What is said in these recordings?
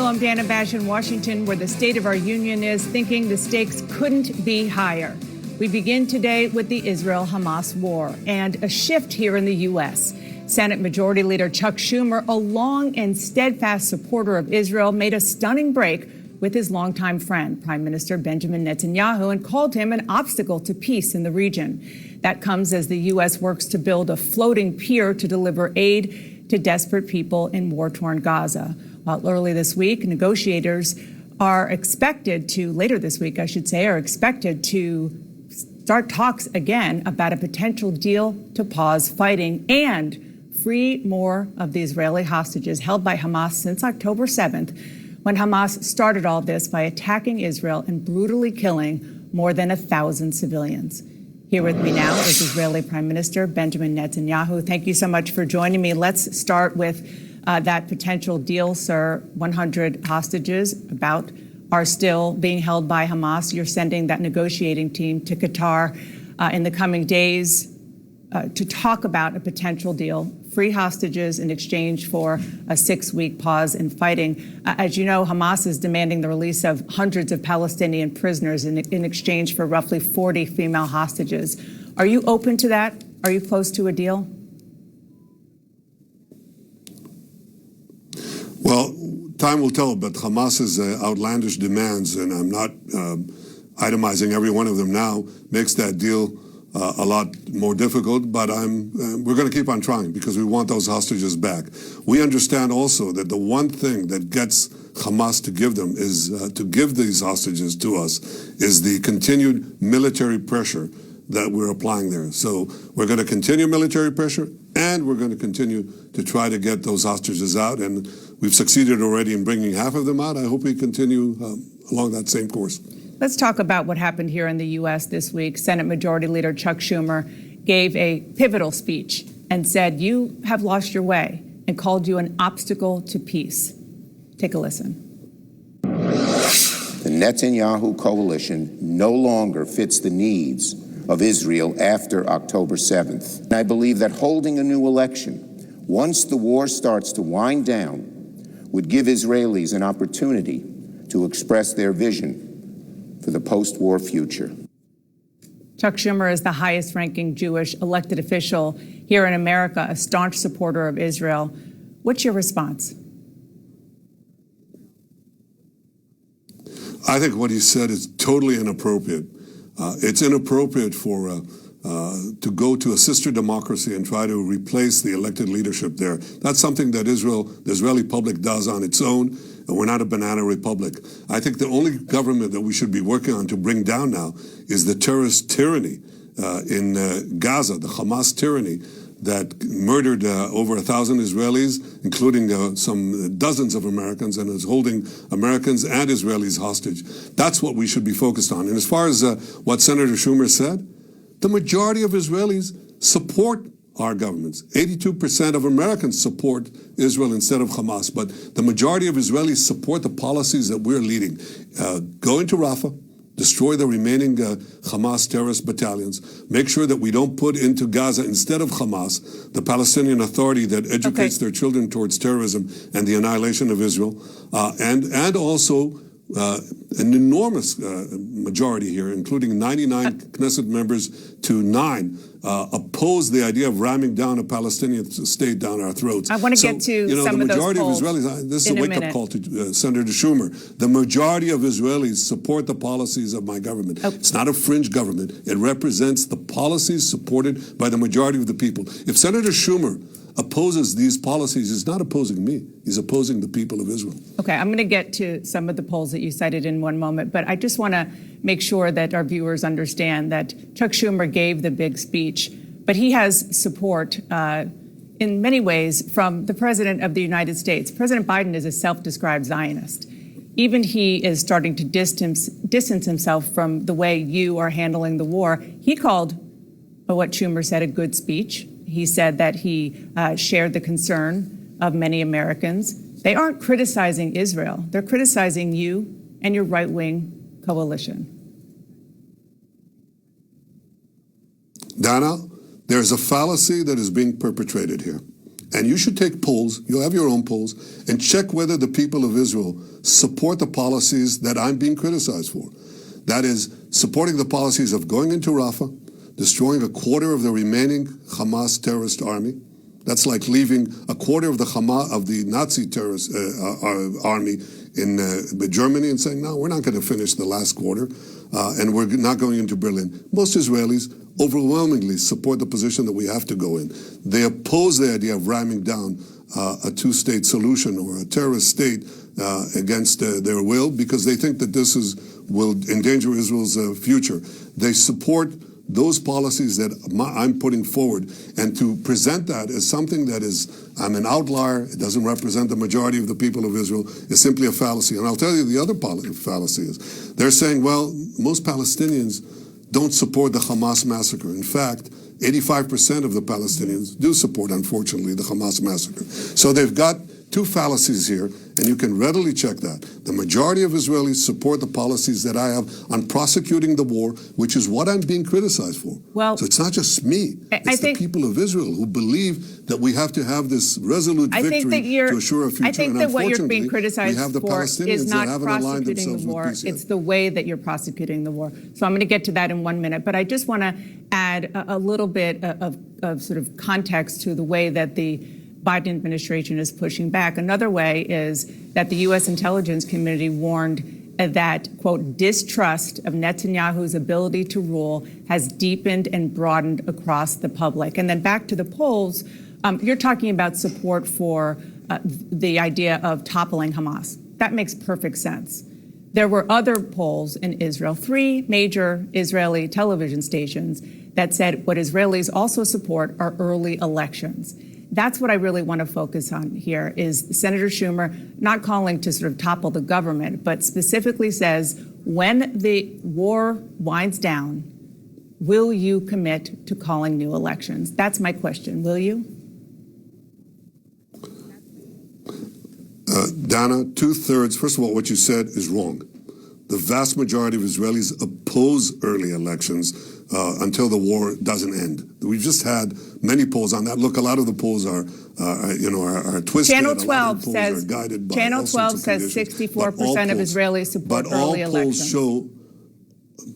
I'm Dana Bash in Washington, where the State of our Union is thinking the stakes couldn't be higher. We begin today with the Israel-Hamas war and a shift here in the U.S. Senate Majority Leader Chuck Schumer, a long and steadfast supporter of Israel, made a stunning break with his longtime friend, Prime Minister Benjamin Netanyahu, and called him an obstacle to peace in the region. That comes as the U.S. works to build a floating pier to deliver aid to desperate people in war-torn Gaza. While early this week, negotiators are expected to, later this week, I should say, are expected to start talks again about a potential deal to pause fighting and free more of the Israeli hostages held by Hamas since October 7th, when Hamas started all this by attacking Israel and brutally killing more than 1,000 civilians. Here with me now is Israeli Prime Minister Benjamin Netanyahu. Thank you so much for joining me. Let's start with that potential deal, sir. 100 hostages are still being held by Hamas. You're sending that negotiating team to Qatar in the coming days to talk about a potential deal, free hostages in exchange for a 6-week pause in fighting. As you know, Hamas is demanding the release of hundreds of Palestinian prisoners in exchange for roughly 40 female hostages. Are you open to that? Are you close to a deal? Well, time will tell, but Hamas's outlandish demands, and I'm not itemizing every one of them now, makes that deal a lot more difficult, but we're going to keep on trying because we want those hostages back. We understand also that the one thing that gets Hamas to give them is to give these hostages to us is the continued military pressure that we're applying there. So we're going to continue military pressure, and we're going to continue to try to get those hostages out. And we've succeeded already in bringing half of them out. I hope we continue along that same course. Let's talk about what happened here in the U.S. this week. Senate Majority Leader Chuck Schumer gave a pivotal speech and said, you have lost your way, and called you an obstacle to peace. Take a listen. The Netanyahu coalition no longer fits the needs of Israel after October 7th. And I believe that holding a new election, once the war starts to wind down, would give Israelis an opportunity to express their vision for the post-war future. Chuck Schumer is the highest-ranking Jewish elected official here in America, a staunch supporter of Israel. What's your response? I think what he said is totally inappropriate. It's inappropriate to go to a sister democracy and try to replace the elected leadership there. That's something that the Israeli public does on its own, and we're not a banana republic. I think the only government that we should be working on to bring down now is the terrorist tyranny in Gaza, the Hamas tyranny that murdered over 1,000 Israelis, including some dozens of Americans, and is holding Americans and Israelis hostage. That's what we should be focused on. And as far as what Senator Schumer said, the majority of Israelis support our governments. 82% of Americans support Israel instead of Hamas, but the majority of Israelis support the policies that we're leading. Go into Rafah, destroy the remaining Hamas terrorist battalions, make sure that we don't put into Gaza, instead of Hamas, the Palestinian Authority that educates their children towards terrorism and the annihilation of Israel, and also an enormous majority here, including 99 Knesset members to 9, oppose the idea of ramming down a Palestinian state down our throats. I want to get to some of those polls. The majority of Israelis, this is a wake-up call to Senator Schumer. The majority of Israelis support the policies of my government. It's not a fringe government. It represents the policies supported by the majority of the people. If Senator Schumer opposes these policies, he's not opposing me. He's opposing the people of Israel. Okay, I'm going to get to some of the polls that you cited in one moment, but I just want to make sure that our viewers understand that Chuck Schumer gave the big speech, but he has support in many ways from the President of the United States. President Biden is a self-described Zionist. Even he is starting to distance himself from the way you are handling the war. He called what Schumer said a good speech. He said that he shared the concern of many Americans. They aren't criticizing Israel. They're criticizing you and your right-wing coalition. Dana, there's a fallacy that is being perpetrated here. And you should take polls, you'll have your own polls, and check whether the people of Israel support the policies that I'm being criticized for. That is, supporting the policies of going into Rafah, destroying a quarter of the remaining Hamas terrorist army. That's like leaving a quarter of the Nazi terrorist army in Germany and saying, no, we're not going to finish the last quarter, and we're not going into Berlin. Most Israelis overwhelmingly support the position that we have to go in. They oppose the idea of ramming down a two-state solution or a terrorist state against their will, because they think that this will endanger Israel's future. They support those policies that I'm putting forward, and to present that as something that is, I'm an outlier, it doesn't represent the majority of the people of Israel, is simply a fallacy. And I'll tell you the other fallacy is, they're saying, well, most Palestinians don't support the Hamas massacre. In fact, 85% of the Palestinians do support, unfortunately, the Hamas massacre. So they've got two fallacies here, and you can readily check that. The majority of Israelis support the policies that I have on prosecuting the war, which is what I'm being criticized for. Well, so it's not just me. It's the people of Israel who believe that we have to have this resolute victory to assure a future. I think that what you're being criticized for is not prosecuting the war. It's the way that you're prosecuting the war. So I'm going to get to that in 1 minute. But I just want to add a little bit of sort of context to the way that the Biden administration is pushing back. Another way is that the U.S. intelligence community warned that, quote, distrust of Netanyahu's ability to rule has deepened and broadened across the public. And then back to the polls, you're talking about support for the idea of toppling Hamas. That makes perfect sense. There were other polls in Israel, 3 major Israeli television stations, that said what Israelis also support are early elections. That's what I really want to focus on here, is Senator Schumer not calling to sort of topple the government, but specifically says, when the war winds down, will you commit to calling new elections? That's my question. Will you? Dana, 2/3, first of all, what you said is wrong. The vast majority of Israelis oppose early elections until the war doesn't end. We've just had many polls on that. Look, a lot of the polls are twisted. Channel 12 says 64% of Israelis support early elections. But all polls show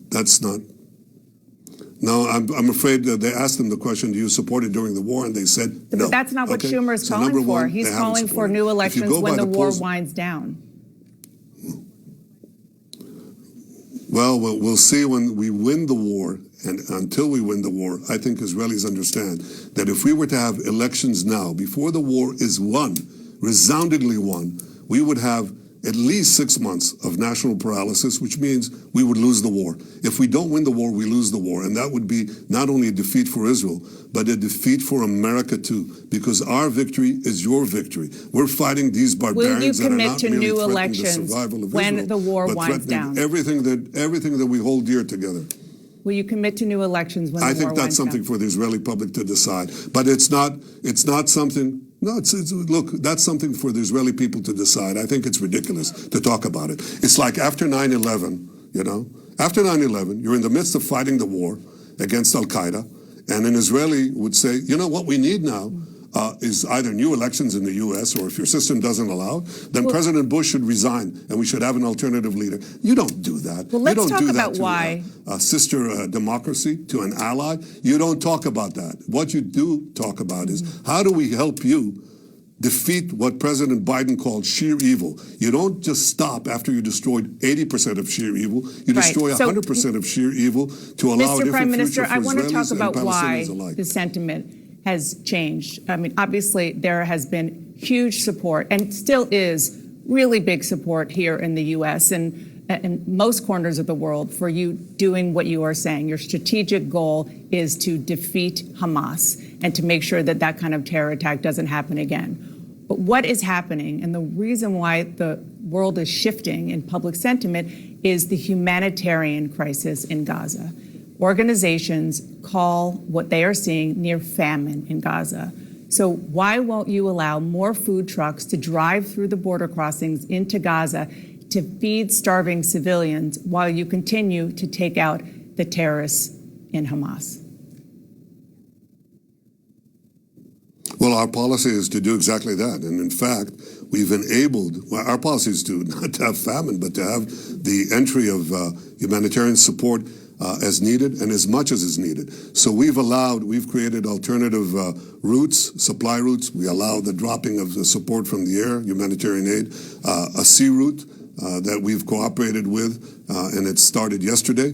that's not. No, I'm afraid they asked them the question, do you support it during the war? And they said no. But that's not what Schumer is calling for. He's calling for new elections when the war winds down. Well, we'll see when we win the war, and until we win the war, I think Israelis understand that if we were to have elections now, before the war is won, resoundingly won, we would have at least 6 months of national paralysis, which means we would lose the war. If we don't win the war, we lose the war, and that would be not only a defeat for Israel, but a defeat for America too, because our victory is your victory. We're fighting these barbarians that are not merely threatening the survival of Israel, when the war winds down? Everything that we hold dear together. Will you commit to new elections when the war winds down? I think that's something for the Israeli public to decide, but it's not something. No, look, that's something for the Israeli people to decide. I think it's ridiculous to talk about it. It's like after 9/11, after 9/11, you're in the midst of fighting the war against Al-Qaeda, and an Israeli would say, you know what we need now is either new elections in the U.S., or if your system doesn't allow, then President Bush should resign, and we should have an alternative leader. You don't do that. Well, let's you don't talk do about that to why. A sister democracy, to an ally. You don't talk about that. What you do talk about is, how do we help you defeat what President Biden called sheer evil? You don't just stop after you destroyed 80% of sheer evil. You destroy 100% of sheer evil to allow a different future for Israelis and Palestinians alike. Mr. Prime Minister, I want to talk about why the sentiment has changed. I mean, obviously, there has been huge support, and still is really big support here in the U.S. and most corners of the world for you doing what you are saying. Your strategic goal is to defeat Hamas and to make sure that that kind of terror attack doesn't happen again. But what is happening, and the reason why the world is shifting in public sentiment, is the humanitarian crisis in Gaza. Organizations call what they are seeing near famine in Gaza. So why won't you allow more food trucks to drive through the border crossings into Gaza to feed starving civilians while you continue to take out the terrorists in Hamas? Well, Well, our policy is to do exactly that. And in fact, we've enabled, well, our policy is to not to have famine, but to have the entry of humanitarian support as needed and as much as is needed. So we've created alternative routes, supply routes. We allow the dropping of the support from the air, humanitarian aid, a sea route that we've cooperated with, and it started yesterday,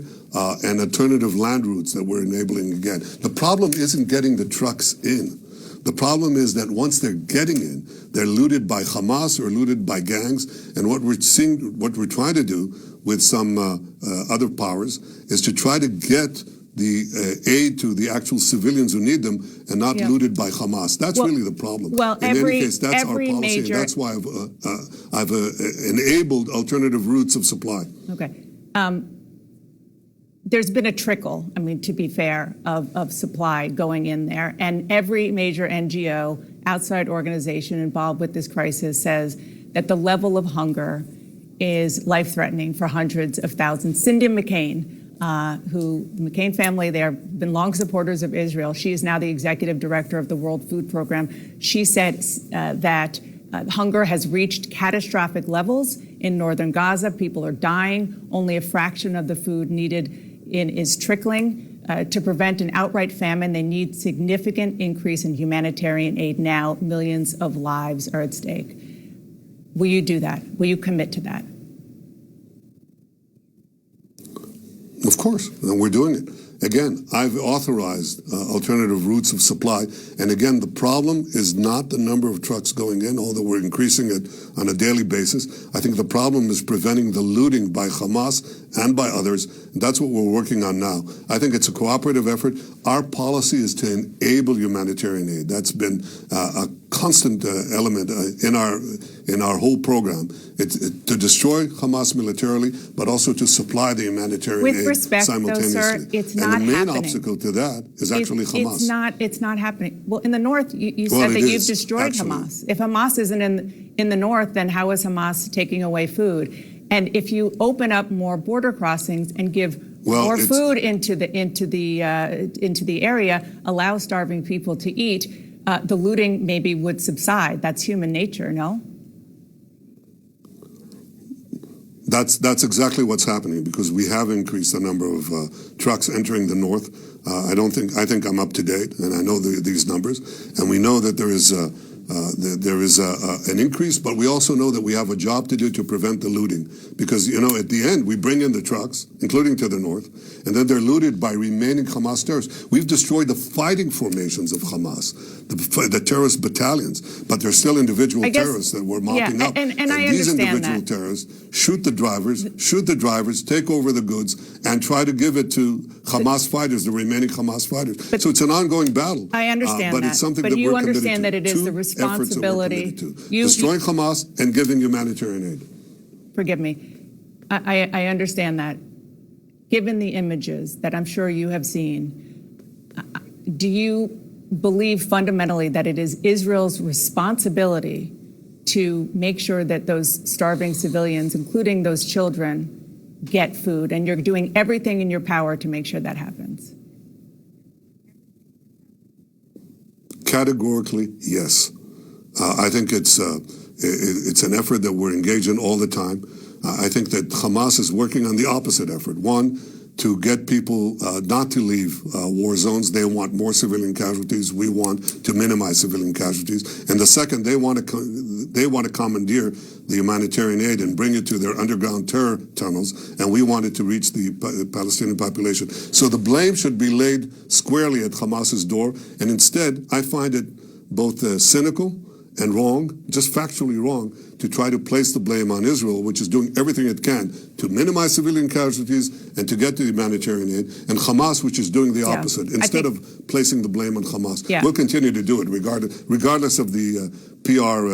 and alternative land routes that we're enabling again. The problem isn't getting the trucks in. The problem is that once they're getting in, they're looted by Hamas or looted by gangs. And what we're trying to do with some other powers is to try to get the aid to the actual civilians who need them and not looted by Hamas. That's really the problem. Well, in any case, that's our policy. And that's why I've enabled alternative routes of supply. Okay. There's been a trickle, I mean, to be fair, of supply going in there. And every major NGO, outside organization involved with this crisis says that the level of hunger is life-threatening for hundreds of thousands. Cindy McCain, the McCain family, they have been long supporters of Israel. She is now the executive director of the World Food Program. She said that hunger has reached catastrophic levels in northern Gaza. People are dying. Only a fraction of the food needed is trickling. To prevent an outright famine, they need significant increase in humanitarian aid now. Millions of lives are at stake. Will you do that? Will you commit to that? Of course, and we're doing it. Again, I've authorized alternative routes of supply. And again, the problem is not the number of trucks going in, although we're increasing it on a daily basis. I think the problem is preventing the looting by Hamas and by others. And that's what we're working on now. I think it's a cooperative effort. Our policy is to enable humanitarian aid. That's been a constant element in our whole program. It's to destroy Hamas militarily, but also to supply the humanitarian aid simultaneously. Though, sir, it's not and the main happening. obstacle to that is actually Hamas. It's not happening. Well, in the north, you said that you've destroyed Hamas. If Hamas isn't in the north, then how is Hamas taking away food? And if you open up more border crossings and give more food into the area, allow starving people to eat, the looting maybe would subside. That's human nature, no? That's exactly what's happening, because we have increased the number of trucks entering the north. I think I'm up to date, and I know these numbers, and we know that there is an increase, but we also know that we have a job to do to prevent the looting, because at the end we bring in the trucks, including to the north, and then they're looted by remaining Hamas terrorists. We've destroyed the fighting formations of Hamas, the terrorist battalions, but there's still individual terrorists that we're mopping up. And I these understand individual terrorists shoot the drivers, take over the goods, and try to give it to Hamas fighters, the remaining Hamas fighters. So it's an ongoing battle. I understand but that. It's something but that you we're understand committed that to. it is the responsibility. Destroying Hamas and giving humanitarian aid. Forgive me. I understand that. Given the images that I'm sure you have seen, do you believe fundamentally that it is Israel's responsibility to make sure that those starving civilians, including those children, get food, and you're doing everything in your power to make sure that happens? Categorically, yes. I think it's an effort that we're engaged in all the time. I think that Hamas is working on the opposite effort. One, to get people not to leave war zones. They want more civilian casualties. We want to minimize civilian casualties. And the second, they want to commandeer the humanitarian aid and bring it to their underground terror tunnels, and we want it to reach the Palestinian population. So the blame should be laid squarely at Hamas's door, and instead, I find it both cynical and wrong, just factually wrong, to try to place the blame on Israel, which is doing everything it can to minimize civilian casualties and to get to humanitarian aid, and Hamas, which is doing the opposite. Instead of placing the blame on Hamas, we'll continue to do it regardless of the PR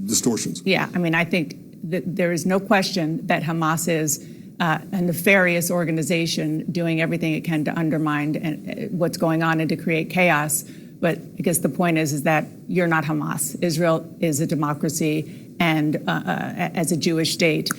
distortions. Yeah, I mean, I think that there is no question that Hamas is a nefarious organization doing everything it can to undermine what's going on and to create chaos. But I guess the point is that you're not Hamas. Israel is a democracy, and as a Jewish state,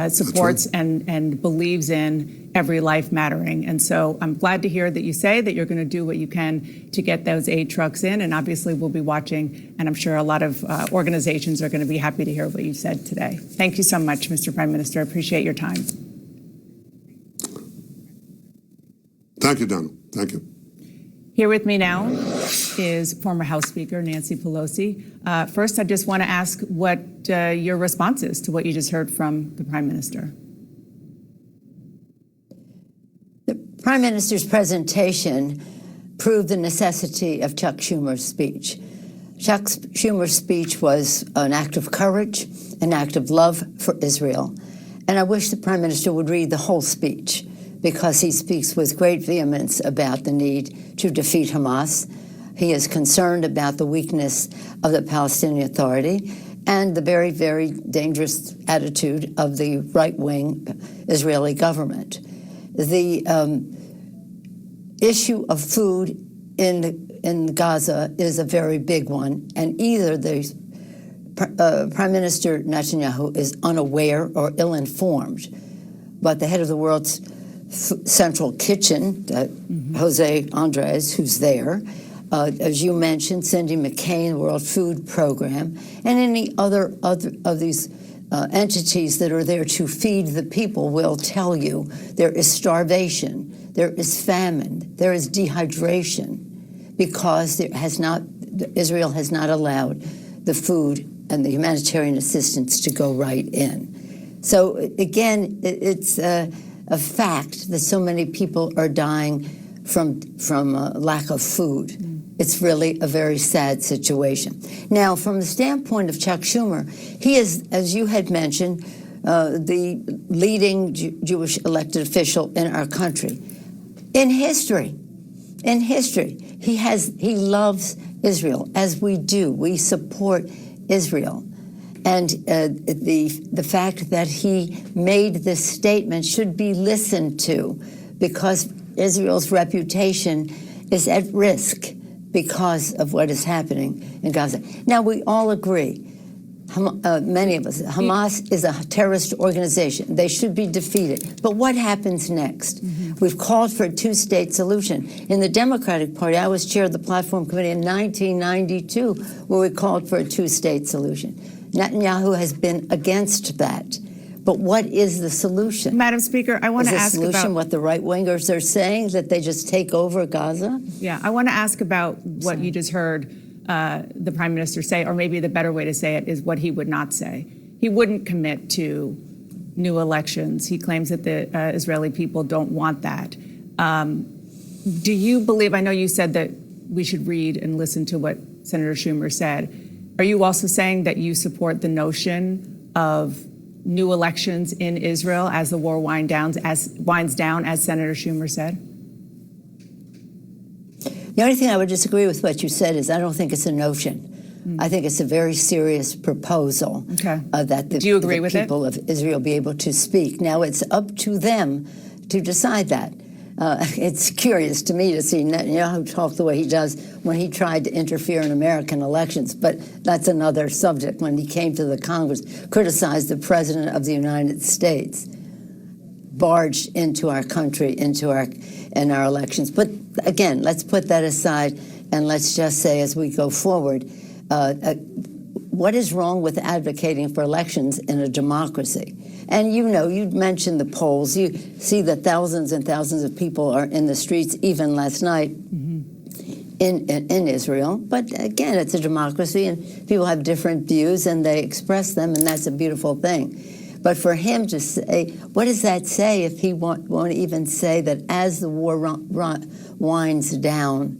supports and believes in every life mattering. And so I'm glad to hear that you say that you're going to do what you can to get those aid trucks in. And obviously we'll be watching, and I'm sure a lot of organizations are going to be happy to hear what you said today. Thank you so much, Mr. Prime Minister. I appreciate your time. Thank you, Donna. Thank you. Here with me now is former House Speaker Nancy Pelosi. First, I just want to ask what your response is to what you just heard from the Prime Minister. The Prime Minister's presentation proved the necessity of Chuck Schumer's speech. Chuck Schumer's speech was an act of courage, an act of love for Israel. And I wish the Prime Minister would read the whole speech, because he speaks with great vehemence about the need to defeat Hamas. He is concerned about the weakness of the Palestinian Authority and the very, very dangerous attitude of the right-wing Israeli government. The issue of food in Gaza is a very big one, and either the Prime Minister Netanyahu is unaware or ill-informed, but the head of the world's Central Kitchen, Jose Andres, who's there, as you mentioned, Cindy McCain, World Food Program, and any other of these entities that are there to feed the people will tell you there is starvation, there is famine, there is dehydration, because Israel has not allowed the food and the humanitarian assistance to go right in. So again, it's a fact that so many people are dying from lack of food. It's really a very sad situation. Now, from the standpoint of Chuck Schumer, he is, as you had mentioned, the leading Jewish elected official in our country. In history, he loves Israel, as we do. We support Israel. And the fact that he made this statement should be listened to, because Israel's reputation is at risk because of what is happening in Gaza. Now, we all agree, many of us, Hamas is a terrorist organization. They should be defeated. But what happens next? We've called for a two-state solution. In the Democratic Party, I was chair of the Platform Committee in 1992, where we called for a two-state solution. Netanyahu has been against that. But what is the solution? Madam Speaker, I want to ask about... Is the solution what the right-wingers are saying, that they just take over Gaza? Yeah, I want to ask about what you just heard the Prime Minister say, or maybe the better way to say it is what he would not say. He wouldn't commit to new elections. He claims that the Israeli people don't want that. Do you believe, I know you said that we should read and listen to what Senator Schumer said. Are you also saying that you support the notion of new elections in Israel as the war winds down, as Senator Schumer said? The only thing I would disagree with what you said is I don't think it's a notion. I think it's a very serious proposal that the people of Israel be able to speak. Now, it's up to them to decide that. It's curious to me to see Netanyahu talk the way he does when he tried to interfere in American elections, but that's another subject. When he came to the Congress, criticized the President of the United States, barged into our country, in our elections. But again, let's put that aside and let's just say, as we go forward, what is wrong with advocating for elections in a democracy? And you know, you mentioned the polls. You see that thousands and thousands of people are in the streets, even last night, in Israel. But again, it's a democracy, and people have different views, and they express them, and that's a beautiful thing. But for him to say, what does that say if he won't even say that as the war winds down,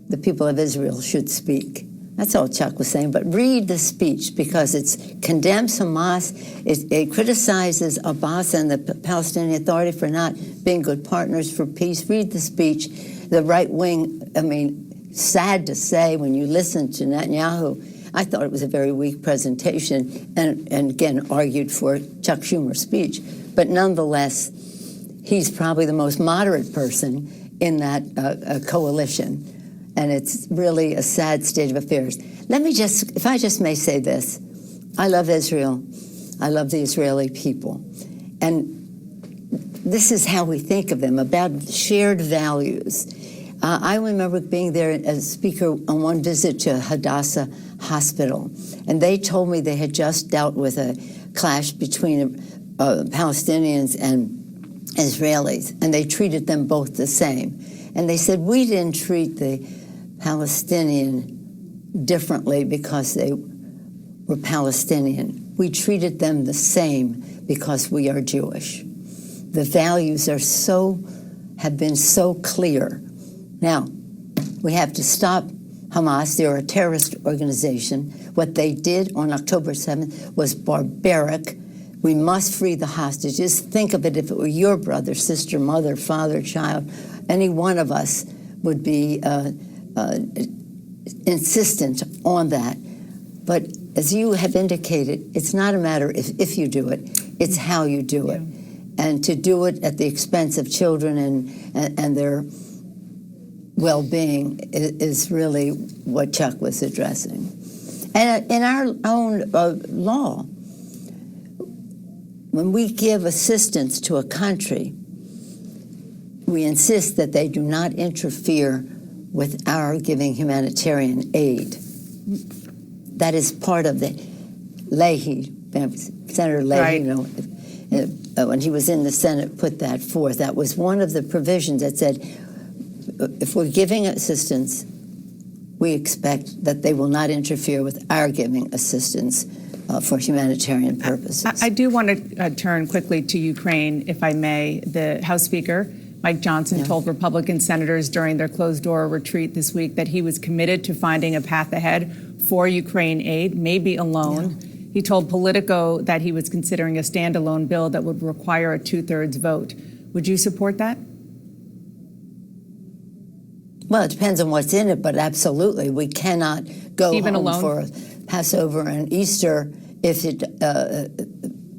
the people of Israel should speak? That's all Chuck was saying. But read the speech, because it condemns Hamas. It criticizes Abbas and the Palestinian Authority for not being good partners for peace. Read the speech. The right wing, I mean, sad to say, when you listen to Netanyahu, I thought it was a very weak presentation, and again argued for Chuck Schumer's speech. But nonetheless, he's probably the most moderate person in that coalition. And it's really a sad state of affairs. Let me just, if I just may say this, I love Israel. I love the Israeli people. And this is how we think of them, about shared values. I remember being there as a speaker on one visit to Hadassah Hospital, and they told me they had just dealt with a clash between Palestinians and Israelis, and they treated them both the same. And they said, we didn't treat the Palestinian differently because they were Palestinian. We treated them the same because we are Jewish. The values have been so clear. Now, we have to stop Hamas. They're a terrorist organization. What they did on October 7th was barbaric. We must free the hostages. Think of it, if it were your brother, sister, mother, father, child, any one of us would be insistent on that. But as you have indicated, it's not a matter if you do it, it's how you do it. And to do it at the expense of children and their well-being is really what Chuck was addressing. And in our own law, when we give assistance to a country, we insist that they do not interfere with our giving humanitarian aid. That is part of the Leahy, Senator Leahy, right. When he was in the Senate, put that forth. That was one of the provisions that said, if we're giving assistance, we expect that they will not interfere with our giving assistance for humanitarian purposes. I do want to turn quickly to Ukraine, if I may. The House Speaker, Mike Johnson, told Republican senators during their closed-door retreat this week that he was committed to finding a path ahead for Ukraine aid, maybe alone. Yeah. He told Politico that he was considering a standalone bill that would require a two-thirds vote. Would you support that? Well, it depends on what's in it, but absolutely. We cannot go even home alone for Passover and Easter if it.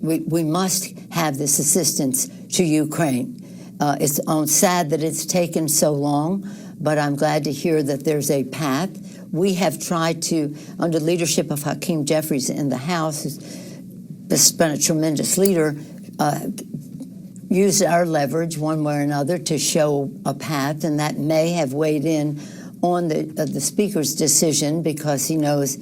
We must have this assistance to Ukraine. It's sad that it's taken so long, but I'm glad to hear that there's a path. We have tried to, under leadership of Hakeem Jeffries in the House, who's been a tremendous leader, use our leverage one way or another to show a path, and that may have weighed in on the Speaker's decision because he knows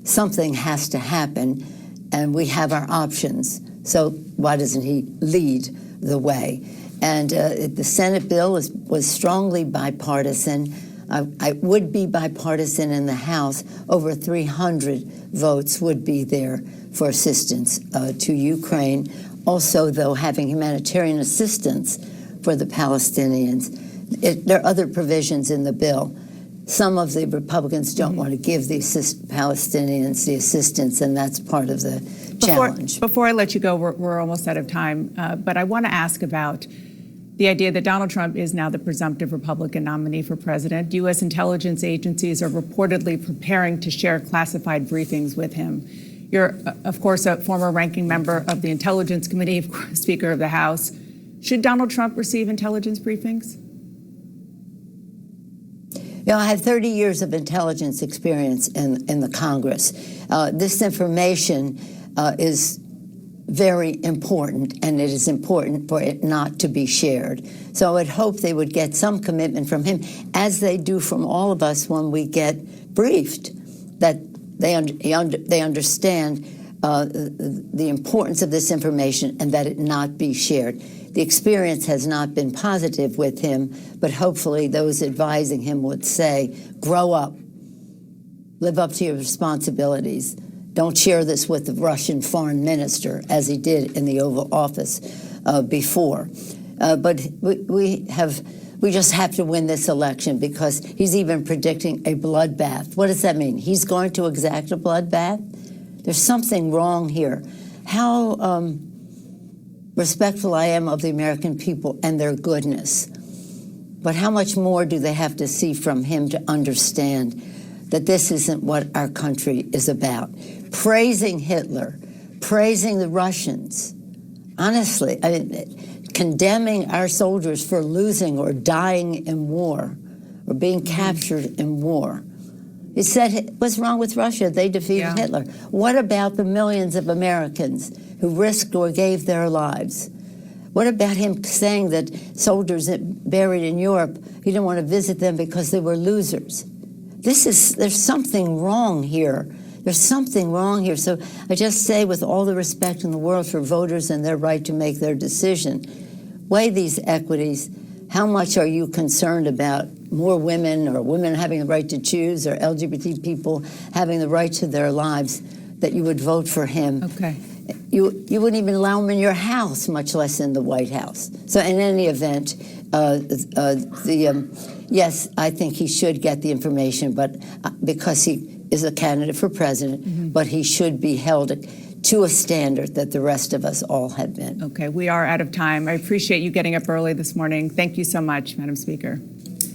something has to happen, and we have our options. So why doesn't he lead the way? And the Senate bill was strongly bipartisan. It would be bipartisan in the House. Over 300 votes would be there for assistance to Ukraine. Also, though, having humanitarian assistance for the Palestinians. There are other provisions in the bill. Some of the Republicans don't want to give the Palestinians the assistance, and that's part of the challenge. Before I let you go, we're almost out of time, but I want to ask about the idea that Donald Trump is now the presumptive Republican nominee for president. U.S. intelligence agencies are reportedly preparing to share classified briefings with him. You're, of course, a former ranking member of the Intelligence Committee, of course, Speaker of the House. Should Donald Trump receive intelligence briefings? You know, I have 30 years of intelligence experience in the Congress. This information is very important, and it is important for it not to be shared. So I would hope they would get some commitment from him, as they do from all of us when we get briefed, that they understand the importance of this information and that it not be shared. The experience has not been positive with him, but hopefully those advising him would say, grow up, live up to your responsibilities. Don't share this with the Russian foreign minister, as he did in the Oval Office before. But we just have to win this election, because he's even predicting a bloodbath. What does that mean? He's going to exact a bloodbath? There's something wrong here. How respectful I am of the American people and their goodness, but how much more do they have to see from him to understand that this isn't what our country is about? Praising Hitler, praising the Russians, honestly, I mean, condemning our soldiers for losing or dying in war or being captured in war. It said, what's wrong with Russia? They defeated Hitler. What about the millions of Americans who risked or gave their lives? What about him saying that soldiers buried in Europe, he didn't want to visit them because they were losers? There's something wrong here. There's something wrong here. So I just say, with all the respect in the world for voters and their right to make their decision, weigh these equities. How much are you concerned about more women, or women having the right to choose, or LGBT people having the right to their lives, that you would vote for him? Okay. You wouldn't even allow him in your house, much less in the White House. So in any event, yes, I think he should get the information, but because he is a candidate for president, but he should be held to a standard that the rest of us all have been. Okay, we are out of time. I appreciate you getting up early this morning. Thank you so much, Madam Speaker.